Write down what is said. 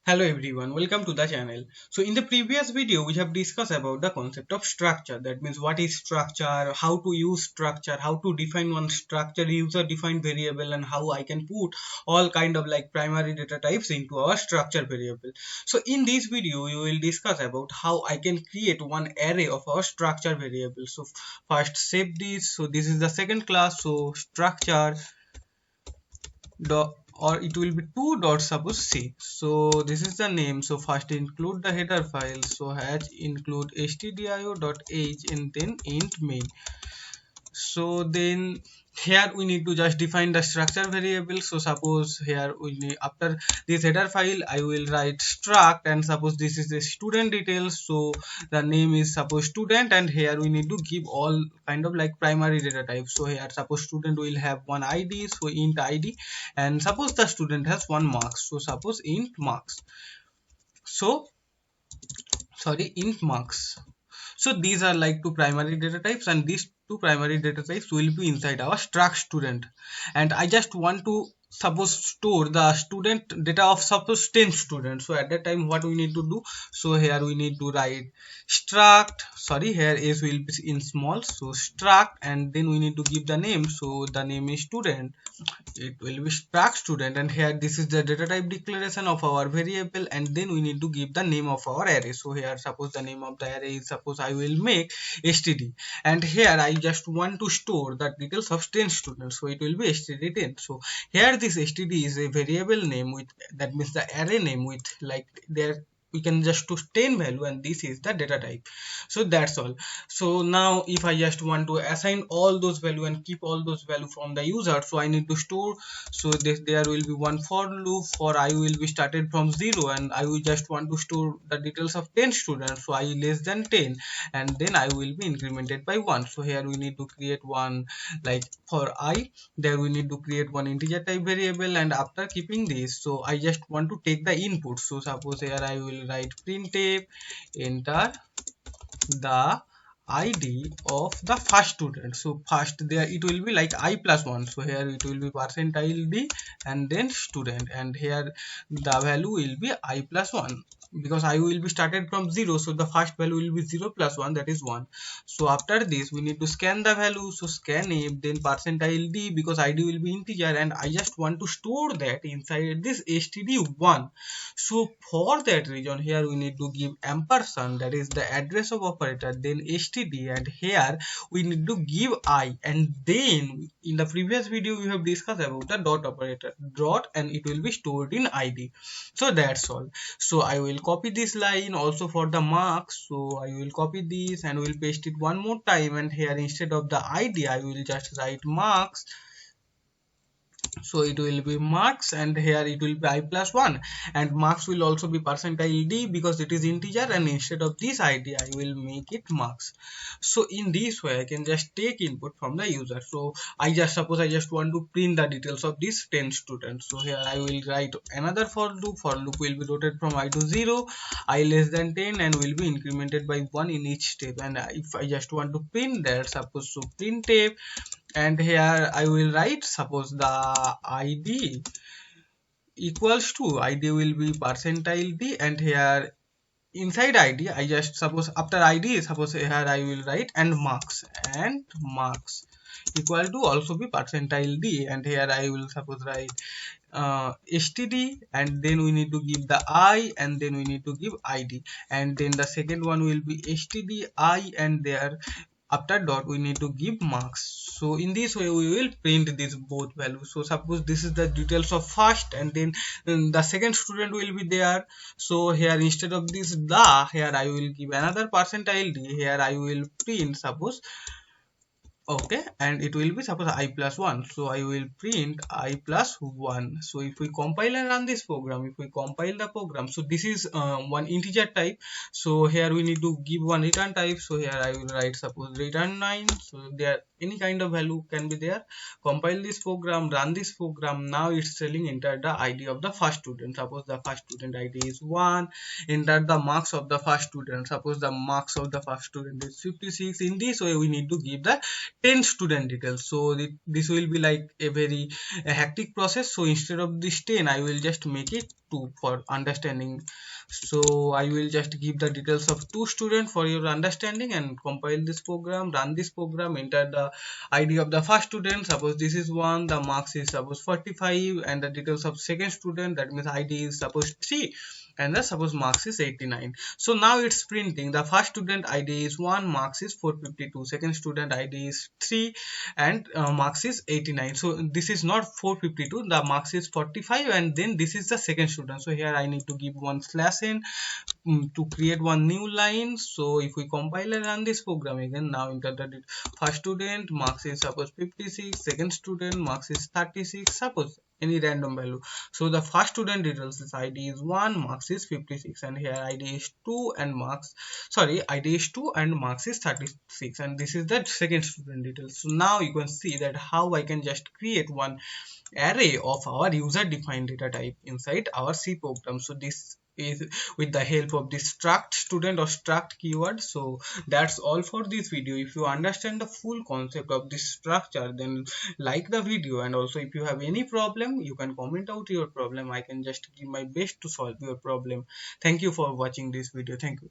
Hello everyone, welcome to the channel. So in the previous video we have discussed about the concept of structure. That means what is structure, how to use structure, how to define one structure, user defined variable, and how I can put all kind of like primary data types into our structure variable. So in this video we will discuss about how I can create one array of our structure variable. So first save this. So this is the second class. So structure dot, or it will be two dots, suppose c. So this is the name. So first include the header file, so hash include stdio.h and then int main. So then here we need to just define the structure variable. So suppose here we need, after this header file I will write struct, and suppose this is the student details, so the name is suppose student, and here we need to give all kind of like primary data types. So here suppose student will have one id, so int id, and suppose the student has one marks, so suppose int marks. So sorry, int marks. So these are like two primary data types, and these two primary data types will be inside our struct student. And I just want to suppose store the student data of suppose 10 students. So at that time what we need to do, so here we need to write struct, sorry, here is will be in small, so struct, and then we need to give the name. So the name is student, it will be struct student, and here this is the data type declaration of our variable, and then we need to give the name of our array. So here suppose the name of the array is, suppose I will make std, and here I just want to store the details of 10 students, so it will be std10. So here this std is a variable name with, that means the array name with like there we can just to 10 value, and this is the data type. So that's all. So now if I just want to assign all those value and keep all those value from the user, so I need to store. So this, there will be one for loop for I will be started from 0, and I will just want to store the details of 10 students, so I less than 10, and then I will be incremented by 1. So here we need to create one, like for I, there we need to create one integer type variable, and after keeping this, so I just want to take the input. So suppose here I will write printf, enter the id of the first student. So first there it will be like I plus 1, so here it will be percentile d and then student, and here the value will be I plus 1, because I will be started from 0, so the first value will be 0 plus 1, that is 1. So after this we need to scan the value, so scan if, then percentile d, because id will be integer, and I just want to store that inside this std1. So for that reason here we need to give ampersand, that is the address of operator, then std, and here we need to give I, and then in the previous video we have discussed about the dot operator, dot, and it will be stored in id. So that's all. So I will copy this line also for the marks, so I will copy this and will paste it one more time, and here instead of the id I will just write marks. So it will be marks, and here it will be I plus 1, and marks will also be percentile d because it is integer, and instead of this id I will make it marks. So in this way I can just take input from the user. So I just suppose I just want to print the details of these 10 students, so here I will write another for loop will be rotated from I to 0, I less than 10, and will be incremented by 1 in each step. And if I just want to print that, suppose so printf, and here I will write suppose the id equals to id will be percentile d, and here inside id I just suppose after id, suppose here I will write and marks equal to also be percentile d, and here I will suppose write std, and then we need to give the I, and then we need to give id, and then the second one will be std I, and there after dot we need to give marks. So in this way we will print these both values. So suppose this is the details of first, and then the second student will be there. So here instead of this the, here I will give another percentile d, here I will print suppose, okay, and it will be suppose I plus 1, so I will print I plus 1. So if we compile and run this program, if we compile the program, so this is one integer type, so here we need to give one return type. So here I will write suppose return 9, so there any kind of value can be there. Compile this program, run this program. Now it's telling enter the id of the first student, suppose the first student id is 1, enter the marks of the first student, suppose the marks of the first student is 56. In this way we need to give the 10 student details. So this will be like a very hectic process. So instead of this 10, I will just make it 2 for understanding. So I will just give the details of 2 students for your understanding, and compile this program, run this program, enter the id of the first student. Suppose this is 1, the marks is suppose 45, and the details of second student, that means id is suppose 3, and the suppose marks is 89. So now it's printing the first student id is 1, marks is 452, second student id is 3, and marks is 89. So this is not 452, the marks is 45, and then this is the second student. So here I need to give one slash n to create one new line. So if we compile and run this program again, now enter the first student marks is suppose 56, second student marks is 36, suppose any random value. So the first student details is id is 1, marks is 56, and here id is 2 and marks, sorry, id is 2 and marks is 36, and this is the second student details. So now you can see that how I can just create one array of our user defined data type inside our C program. So this is with the help of this struct student or struct keyword. So that's all for this video. If you understand the full concept of this structure, then like the video, and also if you have any problem, you can comment out your problem. I can just give my best to solve your problem. Thank you for watching this video. Thank you.